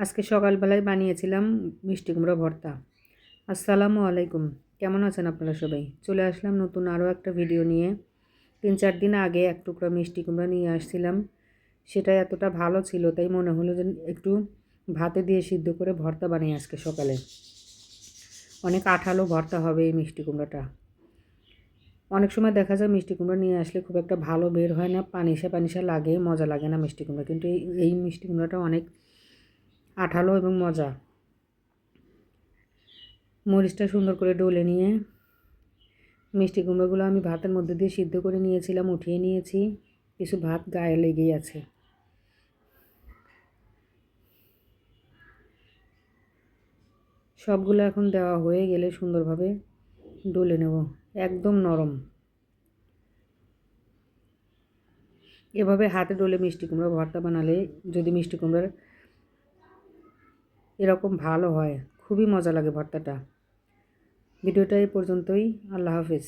আজকে সকালবেলায় বানিয়েছিলাম মিষ্টি কুমড়ো ভর্তা। আসসালামু আলাইকুম, কেমন আছেন আপনারা সবাই? চলে আসলাম নতুন আরও একটা ভিডিও নিয়ে। 3-4 দিন আগে এক টুকরা মিষ্টি কুমড়া নিয়ে আসছিলাম, সেটা এতটা ভালো ছিল তাই মনে হলো যে একটু ভাতে দিয়ে সিদ্ধ করে ভর্তা বানিয়ে আজকে সকালে। অনেক আঠালো ভর্তা হবে এই মিষ্টি কুমড়াটা। অনেক সময় দেখা যায় মিষ্টি কুমড়া নিয়ে আসলে খুব একটা ভালো বের হয় না, পানিসা পানিসা লাগে, মজা লাগে না মিষ্টি কুমড়া, কিন্তু এই মিষ্টি কুমড়াটা অনেক আঠালো এবং মজা। মরিচটা সুন্দর করে ডলে নিয়ে মিষ্টি কুমড়োগুলো আমি ভাতের মধ্যে দিয়ে সিদ্ধ করে নিয়েছিলাম, উঠিয়ে নিয়েছি। কিছু ভাত গায়ে লেগেই আছে। সবগুলো এখন দেওয়া হয়ে গেলে সুন্দরভাবে ডলে নেব, একদম নরম। এভাবে হাতে ডলে মিষ্টি কুমড়ো ভর্তা বানালে, যদি মিষ্টি কুমড়োর এরকম ভালো হয়, খুবই মজা লাগে ভর্তাটা। ভিডিওটা এই পর্যন্তই। আল্লাহ হাফেজ।